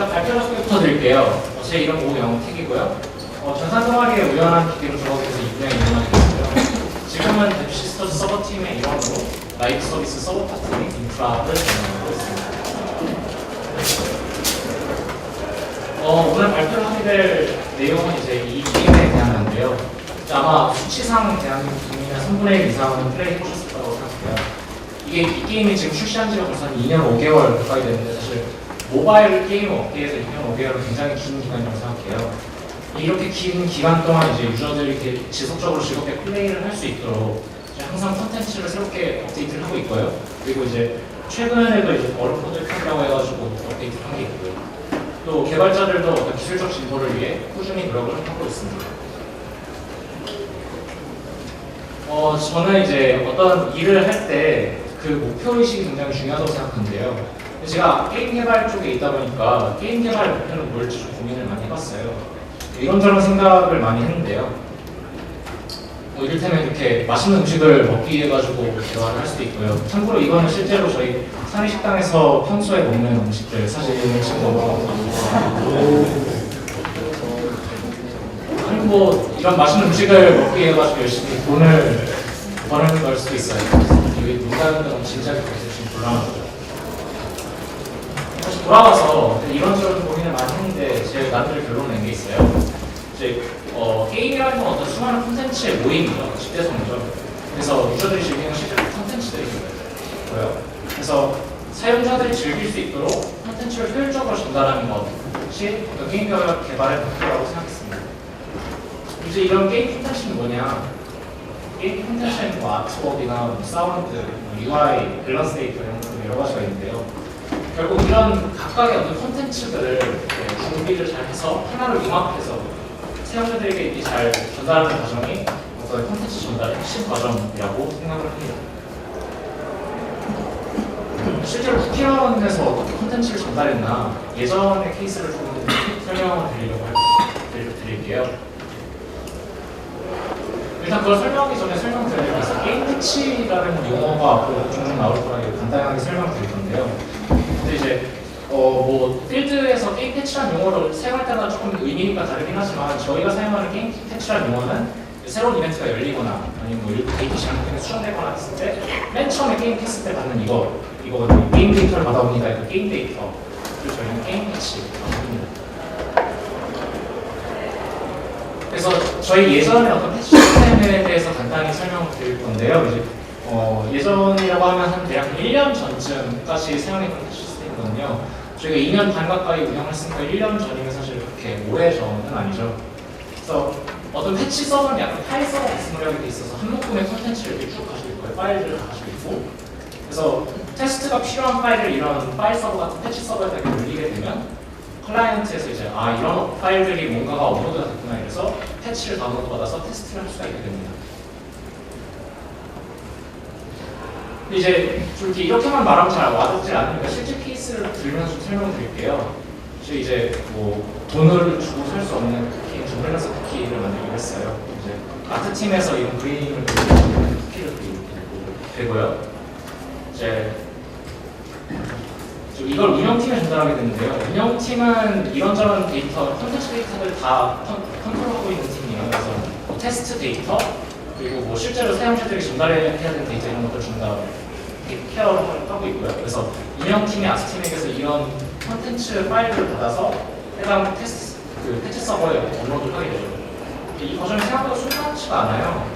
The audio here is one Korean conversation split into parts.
일단 발표 소개부터 드릴게요. 제 이름 오영택이고요. 전산 동아리의 우연한 기계로 들어가게 돼서 이분야 이용하게 됐어요. 지금은 뎁시스터즈 서버팀의 일원으로 라이브 서비스 서버 파트 및 인프라를 진행하고 있습니다. 오늘 발표를 하게 될 내용은 이제 이 게임에 대한 건데요. 아마 수치상 대한민국 국민의 3분의 1 이상은 플레이 해보셨을 거라고 생각해요. 이 게임이 지금 출시한 지가 벌써 한 2년 5개월 가까이 됐는데 사실 모바일 게임 업계에서 2년 5개월은 굉장히 긴 기간이라고 생각해요. 이렇게 긴 기간 동안 이제 유저들이 이렇게 지속적으로 즐겁게 플레이를 할 수 있도록 항상 콘텐츠를 새롭게 업데이트를 하고 있고요. 그리고 이제 최근에도 이제 얼음코드 편이라고 해가지고 업데이트를 한 게 있고요. 또 개발자들도 어떤 기술적 진보를 위해 꾸준히 노력을 하고 있습니다. 저는 이제 어떤 일을 할 때 그 목표의식이 굉장히 중요하다고 생각하는데요. 제가 게임 개발 쪽에 있다 보니까 게임 개발 목표는 뭘지 좀 고민을 많이 해봤어요. 이런저런 생각을 많이 했는데요. 이를테면 이렇게 맛있는 음식을 먹기 위해 가지고 대화를 할 수도 있고요. 참고로 이거는 실제로 저희 사리식당에서 평소에 먹는 음식들 사진을 찍고 아니 뭐 이런 맛있는 음식을 먹기 위해 가지고 열심히 돈을 버는 걸 수도 있어요. 이게 농담인데 너무 진지하게 지금 곤란하죠. 다시 돌아와서 이런저런 고민을 많이 했는데 제 나름대로 결론 낸 게 있어요. 이제 게임이라는 건 어떤 수많은 콘텐츠의 모임이죠. 집대성이죠. 그래서 유저들이 즐기는 실제 콘텐츠들이 있고요. 그래서 사용자들이 즐길 수 있도록 콘텐츠를 효율적으로 전달하는 것이 어떤 게임 개발의 목표라고 생각했습니다. 이제 이런 게임 콘텐츠는 뭐냐? 게임 콘텐츠는 뭐 아트웍이나 사운드, UI, 밸런스 데이터 이런 여러 가지가 있는데요. 결국 이런 각각의 어떤 콘텐츠들을 준비를 잘 해서 하나를 융합해서 사용자들에게 잘 전달하는 과정이 어떤 콘텐츠 전달의 핵심 과정이라고 생각을 합니다. 실제로 쿠키런에서 어떻게 콘텐츠를 전달했나 예전의 케이스를 좀 설명을 드릴게요. 일단 그걸 설명하기 전에 설명드려야 될 게 있어요. 게임 패치라는 용어가 앞으로 종종 나올 거라고 간단하게 설명드릴 건데요. 근데 이제 뭐 필드에서 게임 패치라는 용어를 사용할 때마다 조금 의미가 다르긴 하지만 저희가 사용하는 게임 패치라는 용어는 새로운 이벤트가 열리거나 아니면 뭐 일부 데이터 시간이 수정되거나 했을 때 맨 처음에 게임 했을 때 받는 이거거든요. 게임 데이터를 받아옵니다. 그 게임 데이터. 그래서 저희는 게임 패치라고 합니다. 그래서 저희 예전에 어떤 패치 시스템에 대해서 간단히 설명을 드릴 건데요. 이제 예전이라고 하면 한 대략 1년 전쯤까지 사용했던 패치 시스템이거든요. 저희가 2년 반 가까이 운영했으니까 1년 전이면 사실 그렇게 오래 전은 아니죠. 그래서 어떤 패치 서버는 약간 파일 서버 같은 노력이 돼 있어서 한 묶음의 콘텐츠를 이렇게 쭉 가지고 있고요. 파일들을 다 가지고 있고 그래서 테스트가 필요한 파일을 이런 파일 서버 같은 패치 서버에다 이렇게 올리게 되면 클라이언트에서 이제 이런 파일들이 뭔가가 업로드가 됐구나 이래서 패치를 다운로드 받아서 테스트를 할 수가 있게 됩니다. 근데 이제 좀 이렇게만 말하면 잘 와닿지 않으니까 실제 케이스를 들면서 설명드릴게요. 저희 이제 뭐 돈을 주고 살 수 없는 쿠키, 밸런스 쿠키를 만들기로 했어요. 이제 아트팀에서 이런 그림을 그리는 쿠키를 그리게 되고요. 이제 이걸 운영팀에 전달하게 되는데요. 운영팀은 이런저런 데이터, 콘텐츠 데이터를 다 컨트롤하고 있는 팀이에요. 그래서 뭐 테스트 데이터, 그리고 뭐 실제로 사용자들이 전달해야 되는 데이터 이런 것들 전부 다 케어를 하고 있고요. 그래서 운영팀이 아트팀에게서 이런 콘텐츠 파일을 받아서 해당 테스트, 패치 서버에 업로드를 하게 되죠. 이 과정이 생각보다 순탄치가 않아요.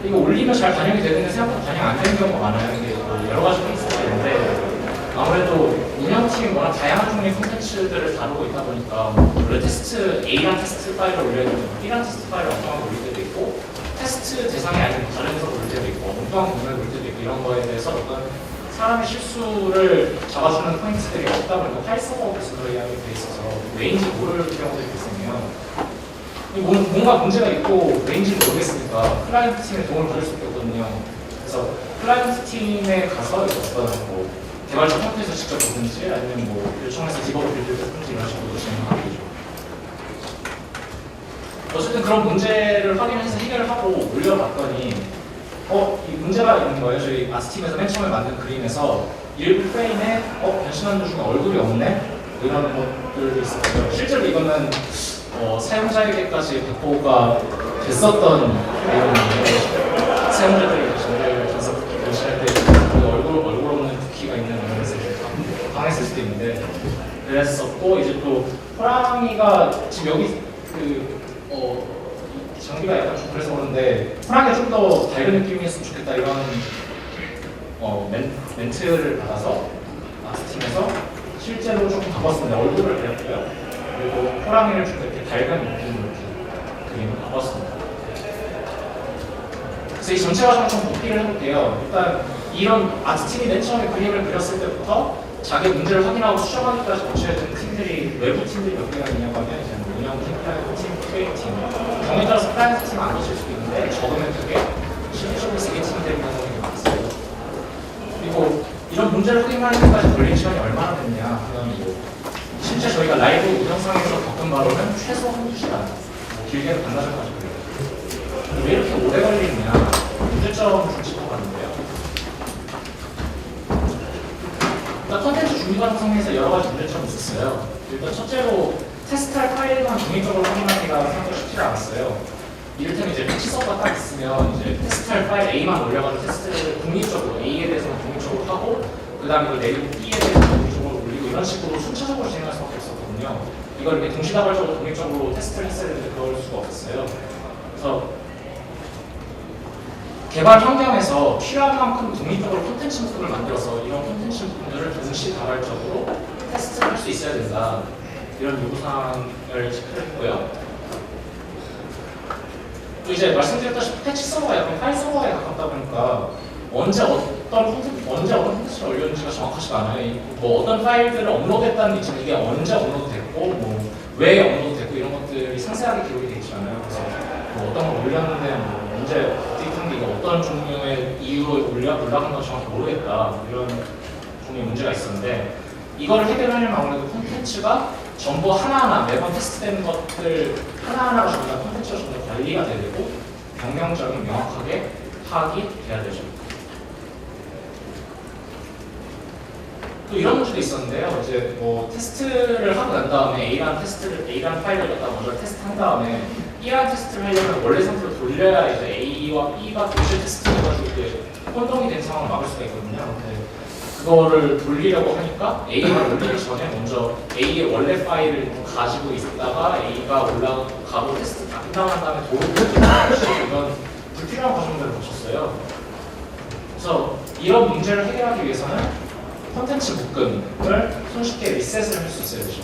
이거 올리면 잘 반영이 되는데 생각보다 반영 안 되는 경우가 많아요. 이게 뭐 여러 가지 케이스가 있는데 아무래도 운영팀이 워낙 다양한 종류의 콘텐츠들을 다루고 있다 보니까 원래 테스트 A란 테스트 파일을 올려야 되고 B란 테스트 파일을 엉뚱하게 올릴 때도 있고 테스트 대상이 아닌 다른 해석을 올릴 때도 있고 엉뚱한 부분을 올릴 때도 있고 이런 거에 대해서 어떤 사람의 실수를 잡아주는 포인트들이 없다 보니까 파일 서버에서 이야기가 돼 있어서 왜인지 모를 경우들이 있으면 뭔가 문제가 있고 왜인지를 모르겠으니까 클라이언트 팀에 도움을 받을 수밖에 없거든요. 그래서 클라이언트 팀에 가서 어떤 뭐 개발자 컴퓨터에서 직접 보든지 아니면 뭐 요청해서 디버그 빌드를 하든지 이런 식으로 진행하게 되죠. 어쨌든 그런 문제를 확인해서 해결을 하고 올려봤더니 이 문제가 있는 거예요. 저희 아스팀에서 맨 처음에 만든 그림에서 일부 프레임에 변신하는 중 중에 얼굴이 없네? 이런 것들도 있었고요. 실제로 이거는 사용자에게까지 배포가 됐었던 내용이에요. 사용자들이 전달 전서 쿠키 표시할 때 얼굴 없는 쿠키가 있는 이런 메시지를 당했을 수도 있는데 그랬었고, 이제 또 호랑이가 지금 여기 장비가 약간 좀 그래서 그런데 호랑이가 좀 더 밝은 느낌이었으면 좋겠다 이런 멘트를 받아서 아트팀에서 실제로 조금 바꿨습니다. 얼굴을 그렸고요. 그리고 호랑이를 좀 이렇게 밝은 느낌으로 이렇게 그림을 바꿨습니다. 그래서 이 전체 과정을 좀 복기를 해볼게요. 일단 이런 아트팀이 맨 처음에 그림을 그렸을 때부터 자기 문제를 확인하고 수정하기까지 거쳐야 되는 팀들이, 외부 팀들이 몇 개가 있냐고 하면 이제 운영팀, 프라이버팀, QA팀, 경우에 따라서 프라이버트 팀은 안 계실 수도 있는데 적으면 되게 실질적으로 3개 팀이 되는 경우가 많았어요. 그리고 이런 문제를 확인하는 데까지 걸린 시간이 얼마나 됐냐 하면 실제 저희가 라이브 영상에서 겪은 바로는 최소 한두 시간, 길게는 반나절까지 걸려요. 왜 이렇게 오래 걸리느냐, 문제점 좀 짚어봤는데요. 일단 컨텐츠 준비 과정에서 여러 가지 문제점이 있었어요. 일단 첫째로 테스트할 파일만 독립적으로 확인하기가 생각보다 쉽지 않았어요. 이를테면 이제 패치서버가 딱 있으면 이제 테스트할 파일 A만 올려가지고 테스트를 독립적으로 A에 대해서는 독립적으로 하고 그 다음에 이걸 내리고 B에 대해서는 독립적으로 올리고 이런 식으로 순차적으로 진행할 수밖에 없었거든요. 이걸 이렇게 동시다발적으로 독립적으로 테스트를 했어야 되는데 그럴 수가 없었어요. 그래서 개발 환경에서 필요한 만큼 독립적으로 콘텐츠 묶음을 만들어서 이런 콘텐츠 묶음들을 동시다발적으로 테스트를 할 수 있어야 된다. 이런 요구사항을 체크를 했고요. 또 이제 말씀드렸다시피 패치 서버가 약간 파일 서버에 가깝다 보니까 언제 어떤 콘텐츠를 올렸는지가 정확하지가 않아요. 뭐 어떤 파일들을 업로드했다는 있지만 이게 언제 업로드됐고 뭐 왜 업로드됐고 이런 것들이 상세하게 기록이 되어 있지 않아요. 그래서 뭐 어떤 걸 올렸는데 뭐 언제 업데이트한 게 이거 어떤 종류의 이유로 올라간 건 정확히 모르겠다. 이런 종류의 문제가 있었는데 이걸 해결하려면 아무래도 콘텐츠가 전부 하나하나 매번 테스트되는 것들 하나하나가 전부 다 콘텐츠가 전부 다 관리가 돼야 되고 변경점이 명확하게 파악이 돼야 되죠. 또 이런 문제도 있었는데요. 이제 뭐 테스트를 하고 난 다음에 A라는 파일을 갖다가 먼저 테스트한 다음에 B라는 테스트를 하려면 원래 상태로 돌려야 이제 A와 B가 동시에 테스트해가지고 이제 혼동이 된 상황을 막을 수가 있거든요. 근데 그거를 돌리려고 하니까 A가 올리기 전에 먼저 A의 원래 파일을 가지고 있다가 A가 올라가고 테스트 다 끝나간 다음에 도움을 이런 불필요한 과정들을 거쳤어요. 그래서 이런 문제를 해결하기 위해서는 콘텐츠 묶음을 손쉽게 리셋을 할 수 있어야 되죠.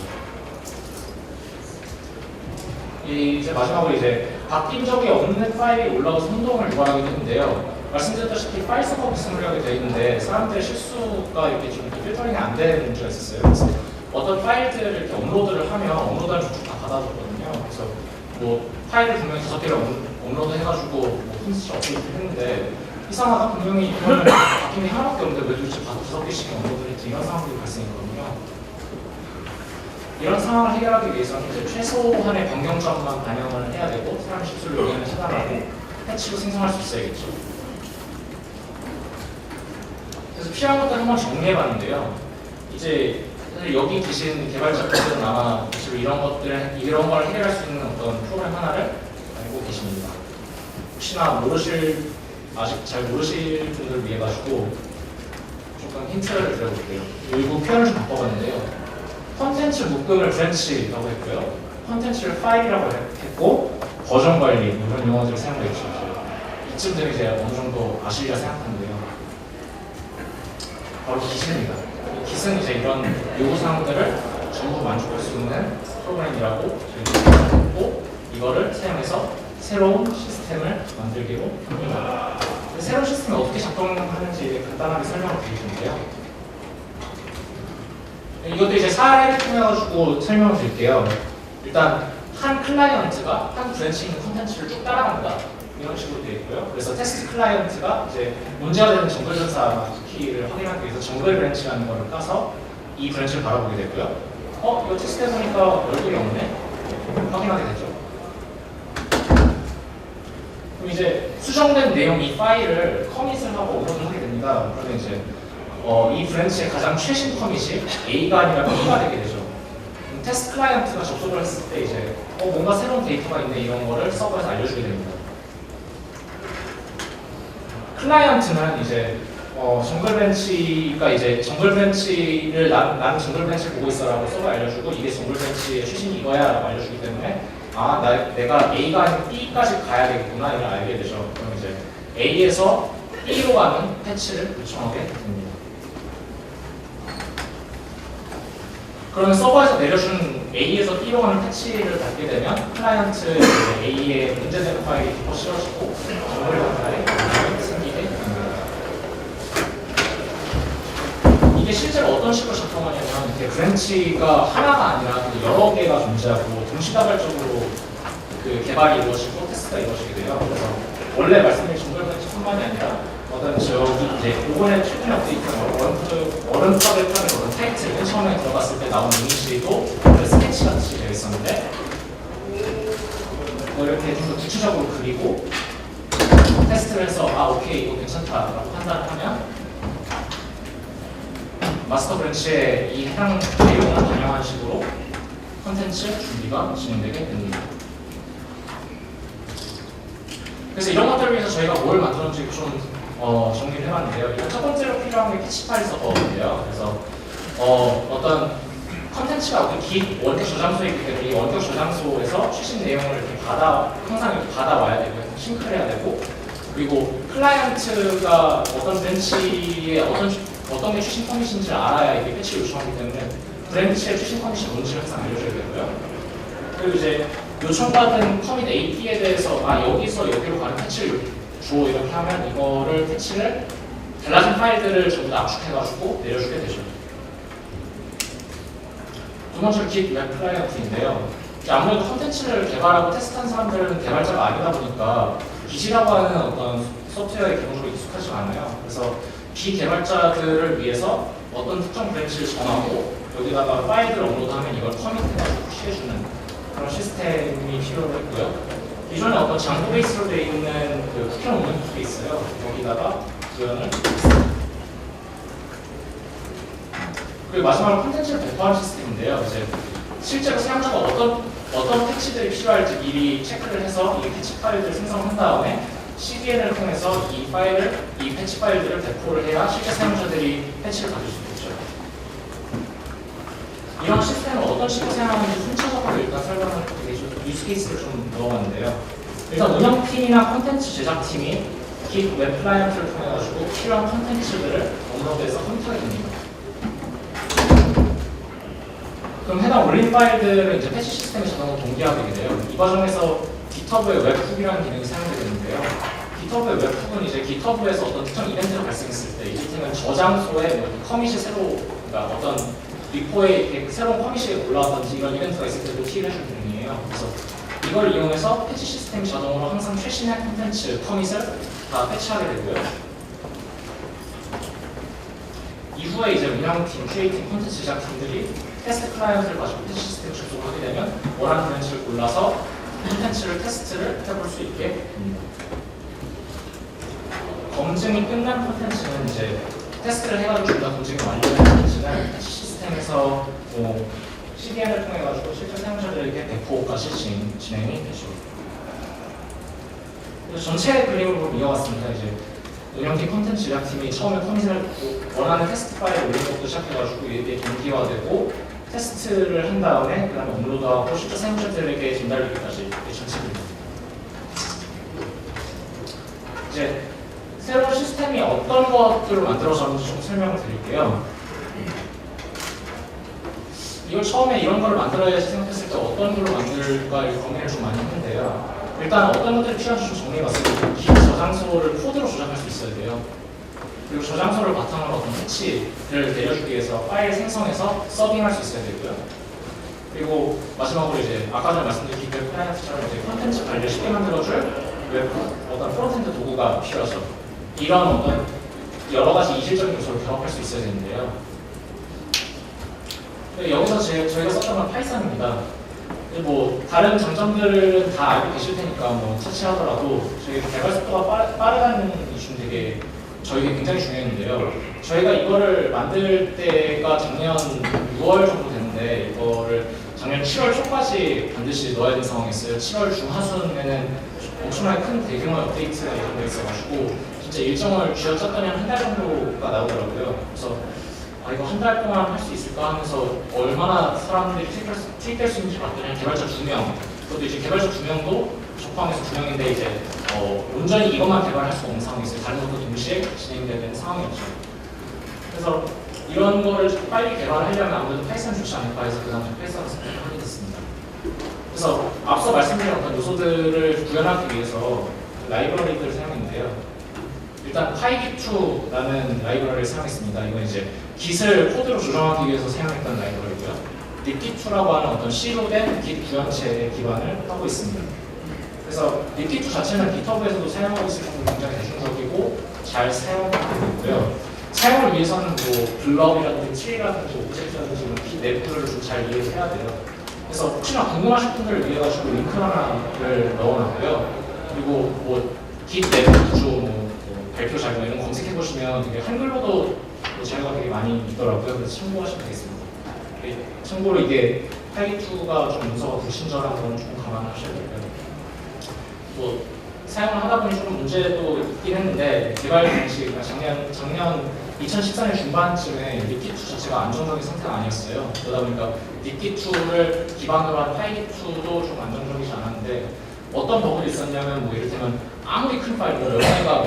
이제 마지막으로 이제 바뀐 적이 없는 파일이 올라와서 혼동을 유발하게 되는데요. 말씀드렸다시피 파일 서버 구성을 하게 되어 있는데 사람들의 실수가 이렇게 좀 필터링이 안 되는 문제가 있었어요. 그래서 어떤 파일들을 이렇게 업로드를 하면 업로드하는 쪽쪽 다 받아줬거든요. 그래서 뭐 파일을 분명히 5개를 업로드 해가지고 뭐 콘텐츠 업데이트를 했는데 이상하다, 분명히 이거는 바뀐 게 하나밖에 없는데 왜 도대체 5개씩 업로드를 했지, 이런 상황들이 발생했거든요. 이런 상황을 해결하기 위해서는 이제 최소한의 변경점만 반영을 해야 되고 사람 실수를 여기는 차단하고 패치로 생성할 수 있어야겠죠. 그래서 필요한 것들 한번 정리해봤는데요. 이제 사실 여기 계신 개발자분들은 아마 이런 걸 해결할 수 있는 어떤 프로그램 하나를 알고 계십니다. 혹시나 아직 잘 모르실 분들을 위해 가지고 조금 힌트를 드려볼게요. 일부 표현을 좀 바꿔봤는데요. 컨텐츠 묶음을 브랜치라고 했고요. 컨텐츠를 파일이라고 했고 버전 관리 이런 용어들을 사용되겠죠. 이쯤 되면 이제 어느 정도 아시리라 생각하는데요. 바로 깃입니다. 깃은 이제 이런 요구사항들을 전부 만족할 수 있는 프로그램이라고 저희가 생각했고 이거를 사용해서 새로운 시스템을 만들기로 합니다. 새로운 시스템이 어떻게 작동하는지 간단하게 설명을 드리는데요. 이것도 이제 사례를 통해 가지고 설명을 드릴게요. 일단 한 클라이언트가 한 브랜치 있는 콘텐츠를 쭉 따라간다. 이런 식으로 되어 있고요. 그래서 테스트 클라이언트가 이제 문제가 되는 정글 전사 키를 확인하기 위해서 정글 브랜치라는 걸 까서 이 브랜치를 바라보게 되고요. 이거 테스트해 보니까 얼굴이 없네. 확인하게 되죠. 그럼 이제 수정된 내용 이 파일을 커밋을 하고 업로드를 하게 됩니다. 그러면 이제 이 브랜치의 가장 최신 커밋이 A가 아니라 B가 되게 되죠. 테스트 클라이언트가 접속을 했을 때 이제 뭔가 새로운 데이터가 있네 이런 거를 서버에서 알려주게 됩니다. 클라이언트는 이제 정글벤치가 이제 정글벤치를 나는 정글벤치를 보고 있어라고 서버에 알려주고 이게 정글벤치의 최신이 이거야라고 알려주기 때문에 내가 A가 아닌 B까지 가야 되겠구나 이걸 알게 되죠. 그럼 이제 A에서 B로 가는 패치를 요청하게 됩니다. 그러면 서버에서 내려준 A에서 B로 가는 패치를 받게 되면 클라이언트 A의 문제되는 파일이 더 씌워지고 정글 파일이 생기게 됩니다. 이게 실제로 어떤 식으로 작동하냐면 이렇게 브랜치가 하나가 아니라 여러 개가 존재하고 동시다발적으로 그 개발이 이루어지고 테스트가 이루어지게 돼요. 그래서 원래 말씀드린 정글 브랜치뿐만이 아니라 저기 이제 이번에 최근에 업데이트한 어른파벨 편의 어른 타이틀 맨 처음에 들어갔을 때 나온 이미지도 스케치 같이 되어 있었는데 이렇게 좀 더 구체적으로 그리고 테스트를 해서 오케이 이거 괜찮다라고 판단을 하면 마스터 브랜치에 이 해당 내용을 반영한 식으로 컨텐츠 준비가 진행되게 됩니다. 그래서 이런 것들을 위해서 저희가 뭘 만들었는지 좀 정리를 해봤는데요. 일단 첫 번째로 필요한 게 패치 파일 서버인데요. 그래서 어떤 컨텐츠가 어떤 깃 원격 저장소에 있기 때문에 이 원격 저장소에서 최신 내용을 이렇게 항상 이렇게 받아와야 되고요. 싱크를 해야 되고 그리고 클라이언트가 어떤 브랜치에 어떤 게 최신 커밋인지를 알아야 이게 패치를 요청하기 때문에 브랜치의 최신 커밋이 뭔지를 항상 알려줘야 되고요. 그리고 이제 요청받은 커밋 AP에 대해서 여기서 여기로 가는 패치를 줘 이렇게 하면 이거를 패치를 달라진 파일들을 전부 다 압축해가지고 내려주게 되죠. 두 번째로 Git 웹 클라이언트인데요. 아무래도 컨텐츠를 개발하고 테스트한 사람들은 개발자가 아니다 보니까 Git이라고 하는 어떤 소프트웨어에 기본적으로 익숙하지 않아요. 그래서 비개발자들을 위해서 어떤 특정 브랜치를 정하고 여기다가 파일들을 업로드하면 이걸 커밋해가지고 푸시해주는 그런 시스템이 필요했고요. 기존에 어떤 장고 베이스로 되어 있는 그 쿠키 오븐 게 있어요. 여기다가 구현을 그리고 마지막으로 콘텐츠를 배포하는 시스템인데요. 이제 실제로 사용자가 어떤 패치들이 필요할지 미리 체크를 해서 이 패치 파일들을 생성한 다음에 CDN을 통해서 이 패치 파일들을 배포를 해야 실제 사용자들이 패치를 받을 수 있겠죠. 이런 시스템을 어떤 식으로 사용하는지 순차적으로 일단 설명을 유스 케이스를 좀 넣어봤는데요. 일단 운영팀이나 콘텐츠 제작팀이 Git 웹 클라이언트를 통해가지고 필요한 콘텐츠들을 업로드해서 컴퓨터에 됩니다. 그럼 해당 올린 파일들은 이제 패치 시스템에 자동으로 동기화되게 돼요. 이 과정에서 GitHub의 웹훅이라는 기능이 사용되는데요. GitHub의 웹훅은 이제 GitHub에서 어떤 특정 이벤트가 발생했을 때 이를테면 저장소에 커밋이 그러니까 어떤 리포에 새로운 커밋이 올라왔든지 이런 이벤트가 있을 때도 팁을 해줄 기능이에요. 그래서 이걸 이용해서 패치 시스템이 자동으로 항상 최신의 콘텐츠 커밋을 다 패치하게 되고요. 이후에 이제 운영팀, QA팀, 콘텐츠 제작팀들이 테스트 클라이언트를 가지고 패치 시스템을 접속하게 되면 원하는 브랜치를 골라서 콘텐츠를 테스트를 해볼 수 있게 됩니다. 검증이 끝난 콘텐츠는 이제 테스트를 해가지고 중간 검증이 완료된 콘텐츠는 패치 시스템에서 CDN을 통해 가지고 실제 사용자들에게 배포까지 진행이 되죠. 그래서 전체 그림을 보면 이와 같습니다. 이제 운영팀 콘텐츠 제작팀이 처음에 커밋을 원하는 테스트 파일을 올리는 것부터 시작해가지고 이게 동기화되고 테스트를 한 다음에 그 다음에 업로드하고 실제 사용자들에게 전달되기까지 전체입니다. 이제 새로운 시스템이 어떤 것들을 만들어졌는지 좀 설명을 드릴게요. 이걸 처음에 이런 걸 만들어야지 생각했을 때 어떤 걸로 만들까 고민을 좀 많이 했는데요. 일단 어떤 것들이 필요한지 좀 정리해봤어요. 기 저장소를 코드로 조작할 수 있어야 돼요. 그리고 저장소를 바탕으로 어떤 패치를 내려주기 위해서 파일 생성해서 서빙할 수 있어야 되고요. 그리고 마지막으로 이제 아까 전에 말씀드린 웹 클라이언트처럼 이제 콘텐츠 관리를 쉽게 만들어줄 어떤 프론트엔드 도구가 필요하죠. 이런 어떤 여러 가지 이질적인 요소를 결합할 수 있어야 되는데요. 여기서 저희가 썼던 건 파이썬입니다. 뭐 다른 장점들은 다 알고 계실 테니까 뭐 차치하더라도 저희 개발 속도가 빠르다는 이슈는 되게 저희가 굉장히 중요했는데요. 저희가 이거를 만들 때가 작년 6월 정도 됐는데 이거를 작년 7월 초까지 반드시 넣어야 되는 상황이었어요. 7월 중하순에는 엄청나게 큰 대규모 업데이트가 예정돼 있어가지고 진짜 일정을 쥐어짰더니 한 달 정도가 나오더라고요. 그래서 이거 한 달 동안 할 수 있을까 하면서 얼마나 사람들이 투입될 수 있는지 봤더니 개발자 2명, 그것도 이제 개발자 2명도 저 포함해서 2명인데 이제 온전히 이것만 개발할 수 없는 상황이 있어요. 다른 것도 동시에 진행돼야 되는 상황이었죠. 그래서 이런 거를 빨리 개발하려면 아무래도 파이썬 좋지 않을까 해서 그 다음에 파이썬을 선택하게 됐습니다. 그래서 앞서 말씀드린 어떤 요소들을 구현하기 위해서 라이브러리들을 사용했는데요. 일단 파이깃2라는 라이브러리를 사용했습니다. 이건 이제 Git을 코드로 조정하기 위해서 사용했던 라이브러리고요. libgit2라고 하는 어떤 C로 된 Git 구현체에 기반을 하고 있습니다. 그래서 libgit2 자체는 GitHub에서도 사용하고 있을 정도로 굉장히 대중적이고 잘 사용하고 있고요. 사용을 위해서는 뭐 블럭이라든지 트리라든지 오브젝트라든지 이런 내부를 좀 잘 이해를 해야 돼요. 그래서 혹시나 궁금하신 분들을 위해 가지고 링크 하나를 넣어놨고요. 그리고 뭐 Git 내부 구조 뭐 발표 자료 이런 거 검색해 보시면 되게 한글로도 자료가 되게 많이 있더라고요. 그래서 참고하시면 되겠습니다. 참고로 이게 파이깃2가 좀 문서가 불친절한 건 좀 감안하셔야 되고요. 뭐 사용을 하다 보니 좀 문제도 있긴 했는데 개발 방식 작년 2014년 중반쯤에 libgit2 자체가 안정적인 상태가 아니었어요. 그러다 보니까 libgit2를 기반으로 한 파이깃2도 좀 안정적이지 않았는데 어떤 버그가 있었냐면 뭐 이를테면 아무리 큰 파일, 열파이가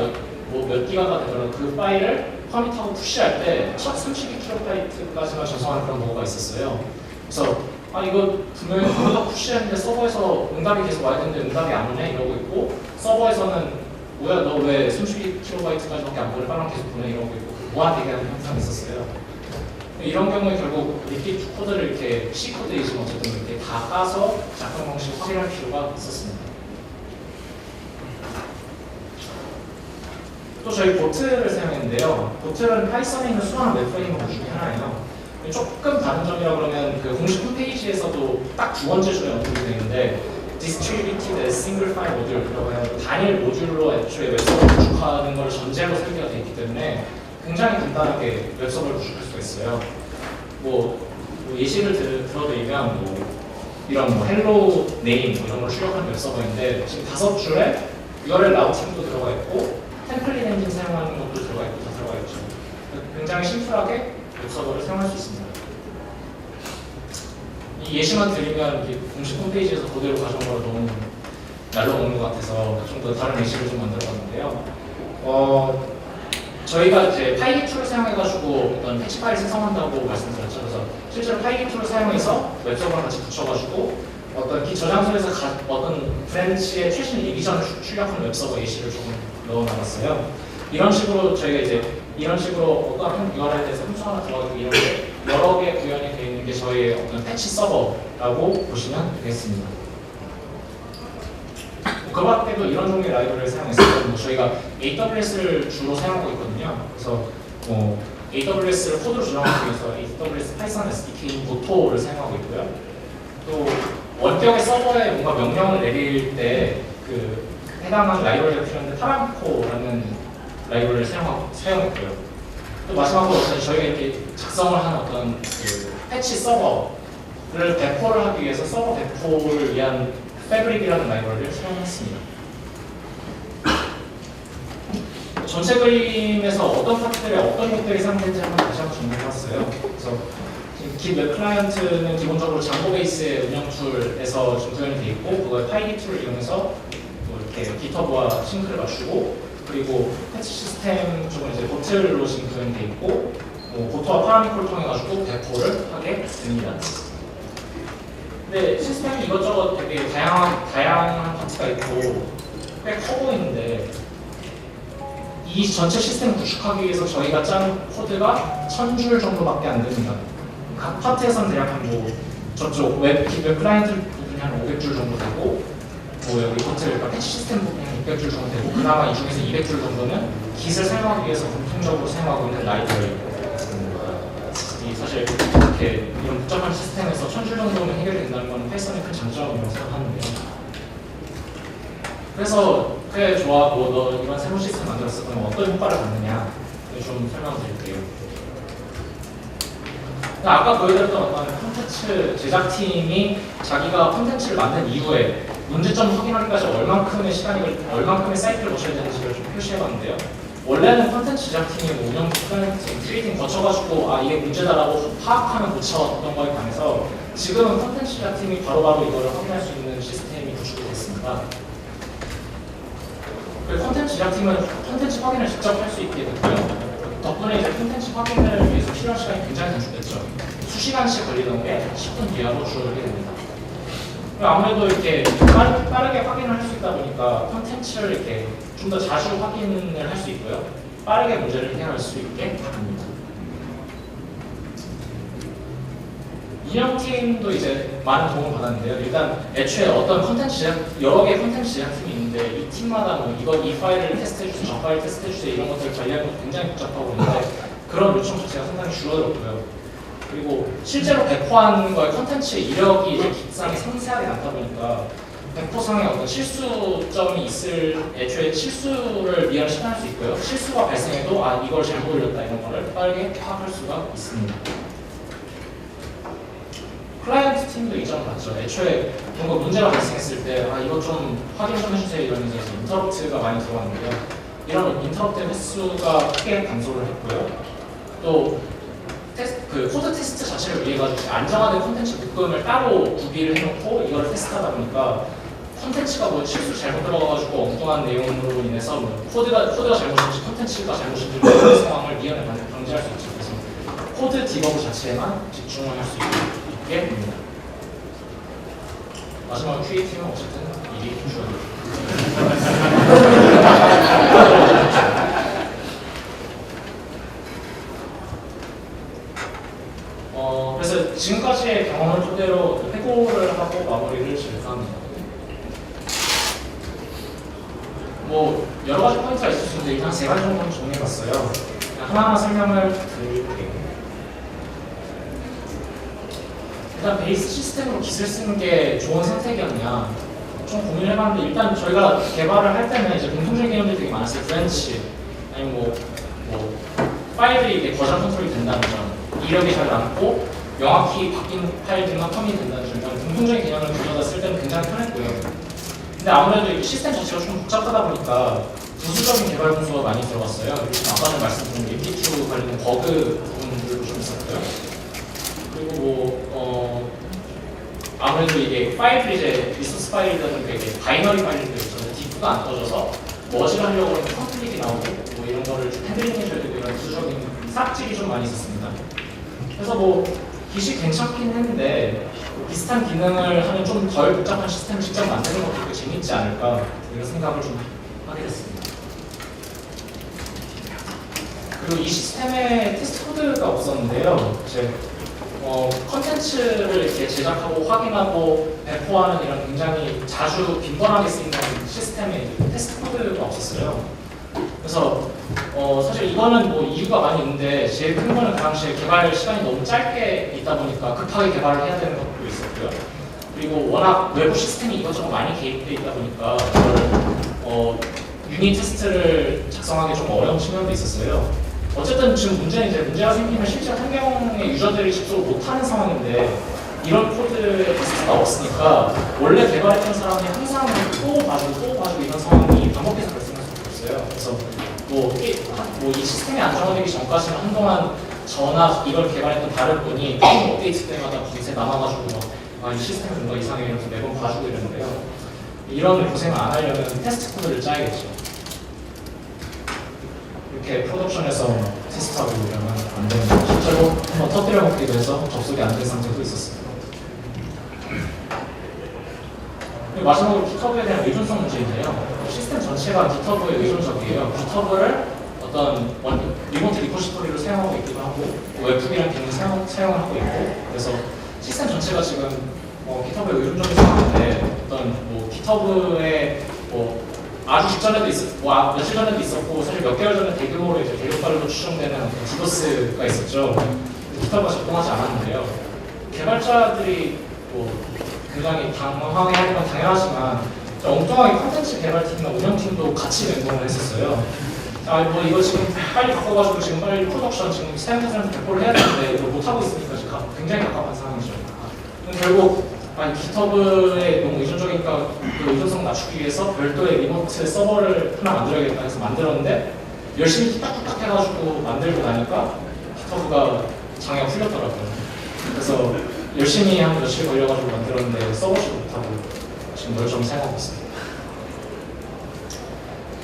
몇 기가가 되더라도 그 파일을 커밋하고 푸시할 때 첫 32kb까지만 전송하는 그런 버그가 있었어요. 그래서 이거 분명히 커밋하고 푸시했는데 서버에서 응답이 계속 와야 되는데 응답이 안 오네 이러고 있고 서버에서는 뭐야 너 왜 32kb까지밖에 안 보내 빨랑 계속 보내 이러고 있고 무한 대기하는 현상이 있었어요. 이런 경우에 결국 libgit 코드를 이렇게 C 코드이지만 어쨌든 이렇게 다 까서 작동 방식을 확인할 필요가 있었습니다. 또 저희 보트를 사용했는데요. 보트는 파이썬에 있는 수많은 웹 프레임워크 중에 하나예요. 조금 다른 점이라 그러면 그 공식 홈페이지에서도 딱 두 번째 줄에 언급이 되어 있는데 Distributed Single File Module이라고 해서 단일 모듈로 애초에 웹서버를 구축하는 걸 전제로 설계가 되어 있기 때문에 굉장히 간단하게 웹서버를 구축할 수가 있어요. 뭐 예시를 들어드리면 이런 헬로 네임 이런 걸 출력하는 웹서버인데 지금 5줄에 URL 라우팅도 들어가 있고 템플릿 엔진 사용하는 것도 들어가 있고 다 들어가 있죠. 굉장히 심플하게 웹서버를 사용할 수 있습니다. 이 예시만 드리면 공식 홈페이지에서 그대로 가져온 걸 너무 날려먹는 것 같아서 좀 더 다른 예시를 좀 만들어봤는데요. 저희가 이제 파이깃2를 사용해가지고 어떤 패치 파일 생성한다고 말씀드렸죠. 그래서 실제로 파이깃2를 사용해서 웹서버랑 같이 붙여가지고 어떤 기 저장소에서 어떤 브랜치의 최신 리비전을 출력하는 웹서버 예시를 조금 넣어놔봤어요. 이런 식으로 저희가 이제 이런 식으로 어떤 한 URL에 대해서 함수 하나 들어가고 이런 게 여러 개 구현이 되어 있는 게 저희의 어떤 패치 서버라고 보시면 되겠습니다. 그 밖에도 이런 종류의 라이브러리를 사용했어요. 저희가 AWS를 주로 사용하고 있거든요. 그래서 AWS를 코드로 조정하기 위해서 AWS 파이썬 SDK인 보토를 사용하고 있고요. 또 원격의 서버에 뭔가 명령을 내릴 때 그 해당하는 라이브러리가 필요한데 타람코라는 라이브러리를 사용했고요. 또 마지막으로 저희가 이렇게 작성을 한 어떤 그 패치 서버를 배포를 하기 위해서 서버 배포를 위한 패브릭이라는 라이브러리를 사용했습니다. 전체 그림에서 어떤 파트들에 어떤 것들이 사용되는지 한번 다시 한번 정리해봤어요. 그래서 Git 웹 클라이언트는 기본적으로 장고 베이스의 운영 툴에서 지금 구현이 되어 있고 그거에 파이깃2를 이용해서 이렇게 GitHub와 싱크를 맞추고 그리고 패치 시스템 쪽은 이제 보틀로 지금 구현이 되어 있고 보트와 파라미콜을 통해 가지고 배포를 하게 됩니다. 근데 시스템이 이것저것 되게 다양한 파트가 있고 꽤 커 보이는데 이 전체 시스템을 구축하기 위해서 저희가 짠 코드가 1000줄 정도밖에 안 됩니다. 각 파트에서는 대략 한 저쪽 웹 클라이언트 부분이 한 500줄 정도 되고 여기 보트 그러니까 패치 시스템 부분이 한 600줄 정도 되고 그나마 이 중에서 200줄 정도는 Git을 사용하기 위해서 공통적으로 사용하고 있는 라이브러리. 사실 이렇게 이런 복잡한 시스템에서 1000줄 정도면 해결된다는 건 파이썬의 큰 장점이라고 생각하는데요. 그래서 꽤 좋아하고 너 이런 새로운 시스템 만들었을 때 어떤 효과를 받느냐 좀 설명드릴게요. 아까 보여드렸던 어떤 콘텐츠 제작팀이 자기가 콘텐츠를 만든 이후에 문제점 확인하기까지 얼만큼의 사이클을 거쳐야 되는지를 좀 표시해봤는데요. 원래는 콘텐츠 제작팀이 뭐 운영, 크리에이팅 거쳐가지고 이게 문제다라고 파악하면 고쳤던 거에 반해서 지금은 콘텐츠 제작팀이 바로바로 이거를 확인할 수 있는 시스템이 구축이 됐습니다. 콘텐츠 제작팀은 콘텐츠 확인을 직접 할 수 있게 됐고요. 덕분에 이제 콘텐츠 확인을 위해서 필요한 시간이 굉장히 단축됐죠. 수시간씩 걸리던 게 10분 이하로 줄어들게 됩니다. 아무래도 이렇게 빠르게 확인을 할 수 있다 보니까 콘텐츠를 이렇게 좀 더 자주 확인을 할 수 있고요. 빠르게 문제를 해결할 수 있게 됩니다. 운영팀도 이제 많은 도움을 받았는데요. 일단 애초에 어떤 여러 개의 콘텐츠 제작팀이 있는데 이 팀마다 뭐 이 파일을 테스트해주세요, 저 파일 테스트해주세요 이런 것들을 관리하는 것도 굉장히 복잡하고 있는데 그런 요청 자체가 상당히 줄어들었고요. 그리고 실제로 배포한 거의 콘텐츠의 이력이 이제 깃상에 상세하게 남다 보니까 배포상에 어떤 실수점이 애초에 실수를 미연에 시도할 수 있고요. 실수가 발생해도 이걸 잘못 올렸다 이런 거를 빠르게 파악할 수가 있습니다. 클라이언트 팀도 이점을 봤죠. 애초에 뭔가 문제가 발생했을 때 이거 좀 확인 좀 해주세요 이러면서 인터럽트가 많이 들어왔는데요. 이런 인터럽트 횟수가 크게 감소를 했고요. 또 코드 테스트 자체를 위해 가지고 안정화된 콘텐츠 묶음을 따로 구비를 해놓고 이걸 테스트하다 보니까 콘텐츠가 뭐 실수 잘못 들어가가지고 엉뚱한 내용으로 인해서 코드가 잘못인지 콘텐츠가 잘못인지 모르는 상황을 미연에 방지할 수 있죠. 그래서 코드 디버그 자체에만 집중을 할 수 있게 됩니다. 마지막으로 QA팀은 어쨌든 일이 줄어들죠. 그래서 지금까지의 경험을 토대로 해고를 하고 마무리를 지을까 합니다. 뭐 여러 가지 포인트가 있을 수 있는데 일단 3가지 정도는 정리해봤어요. 하나하나 설명을 드릴게요. 일단 베이스 시스템으로 깃을 쓰는 게 좋은 선택이었냐 좀 고민을 해봤는데 일단 저희가 개발을 할 때는 이제 공통적인 개념들이 되게 많았어요. 브랜치 아니면 뭐 파일들이 이게 버전 컨트롤이 된다는 점, 이력이 잘 남고 명확히 바뀐 파일들만 커밋이 된다는 점, 이런 공통적인 개념을 가져다 쓸 때는 굉장히 편했고요. 근데 아무래도 이 시스템 자체가 좀 복잡하다 보니까 부수적인 개발 분수가 많이 들어갔어요. 그리고 아까는 말씀드린 MD2 관련된 버그 부분들도 좀 있었고요. 그리고 아무래도 이게 파일들이 이제 리소스 파일들은 되게 바이너리 파일들이 있어서 디프가 안 떠져서 머지를 하려고 하면 컨플릭이 나오고 뭐 이런 거를 좀 핸들링 해줘야 되고 이런 부수적인 삭질이 좀 많이 있었습니다. 그래서 뭐 깃이 괜찮긴 했는데 비슷한 기능을 하는 좀 덜 복잡한 시스템을 직접 만드는 것도 되게 재밌지 않을까 이런 생각을 좀 하게 됐습니다. 그리고 이 시스템에 테스트 코드가 없었는데요. 이제 컨텐츠를 이렇게 제작하고 확인하고 배포하는 이런 굉장히 자주 빈번하게 쓰이는 시스템에 테스트 코드가 없었어요. 그래서 사실 이거는 뭐 이유가 많이 있는데 제일 큰 거는 그 당시에 개발 시간이 너무 짧게 있다 보니까 급하게 개발을 해야 되는 것도 있었고요. 그리고 워낙 외부 시스템이 이것저것 많이 개입되어 있다 보니까 그걸 유닛 테스트를 작성하기 좀 어려운 측면도 있었어요. 어쨌든 지금 문제가 생기면 실제 환경의 유저들이 직접으로 못하는 상황인데 이런 코드의 테스트가 없으니까 원래 개발했던 사람이 항상 또 봐주고 이런 상황이 반복해서 발생할 수밖에 없어요. 그래서 이 시스템이 안정화되기 전까지는 한동안 저나 이걸 개발했던 다른 분이 업데이트 때마다 밤새 남아가지고 이 시스템이 뭔가 이상해 이러면서 매번 봐주고 이러는데요. 이런 고생을 안 하려면 테스트 코드를 짜야겠죠. 이렇게 프로덕션에서 테스트하고 이러면 안 되는 거죠. 실제로 한번 터뜨려 먹기도 해서 접속이 안 된 상태도 있었어요. 그리고 마지막으로 GitHub에 대한 의존성 문제인데요. 시스템 전체가 GitHub에 의존적이에요. GitHub를 어떤 리모트 리포지토리로 사용하고 있기도 하고 웹툰이라는 기능을 사용을 하고 있고 그래서 시스템 전체가 지금 GitHub에 의존적인 상황인데 어떤 GitHub에 아주 직전에도 며칠 전에도 있었고 사실 몇 개월 전에 대규모로 이제 대륙발로 추정되는 디도스가 있었죠. GitHub가 작동하지 않았는데요. 개발자들이 굉장히 당황해하는 건 당연하지만 엉뚱하게 콘텐츠 개발팀이나 운영팀도 같이 멘붕을 했었어요. 뭐 이거 지금 빨리 바꿔가지고 지금 빨리 프로덕션 지금 사용자들한테 배포를 해야 되는데 이걸 못 하고 있으니까 지금 굉장히 갑갑한 상황이죠. 결국 GitHub에 너무 의존적이니까 그 의존성 낮추기 위해서 별도의 리모트 서버를 하나 만들어야겠다 해서 만들었는데 열심히 뚝딱뚝딱 해가지고 만들고 나니까 GitHub가 장애가 풀렸더라고요. 그래서 열심히 한 며칠 걸려가지고 만들었는데 서버도 못하고 지금 멀쩡히 사용하고 있습니다.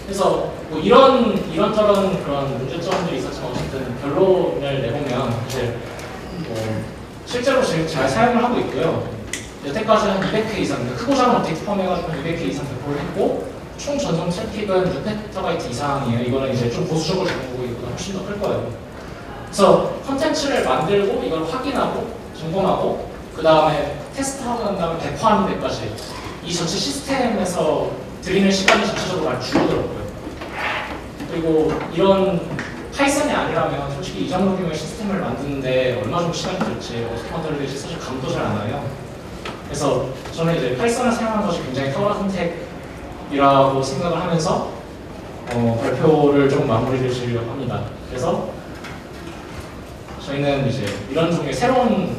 그래서 뭐 이런저런 그런 문제점들이 있었지만 어쨌든 결론을 내보면 이제 뭐 실제로 지금 잘 사용을 하고 있고요. 여태까지 한 200회 이상, 크고 작은 업데이트 포함해가지고 200회 이상 배포를 했고 총 전송 트래픽은 6PB 이상이에요. 이거는 이제 좀 보수적으로 잡는 거고 이거보다 훨씬 더 클 거예요. 그래서 컨텐츠를 만들고 이걸 확인하고 점검하고 그 다음에 테스트하고 난 다음에 배포하는 데까지 이 전체 시스템에서 드리는 시간이 전체적으로 많이 줄어들었고요. 그리고 이런 파이썬이 아니라면 솔직히 이 정도 규모의 시스템을 만드는데 얼마 정도 시간이 들지 어떻게 만들어야 될지 사실 감도 잘 안 와요. 그래서 저는 이제 파이썬을 사용하는 것이 굉장히 탁월한 선택이라고 생각을 하면서 발표를 좀 마무리를 지으려고 합니다. 그래서 저희는 이제 이런 종류의 새로운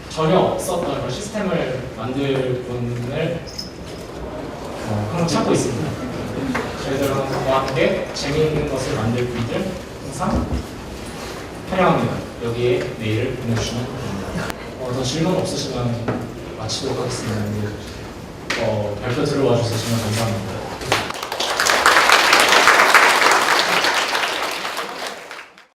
전혀 없었던 그런 시스템을 만들 분을 항상 찾고 있습니다. 저희들은 저와 함께 재미있는 것을 만들 분들 항상 환영합니다. 여기에 메일을 보내주시면 됩니다. 더 질문 없으시면 마치도록 하겠습니다. 발표 들어와 주셔서 정말 감사합니다.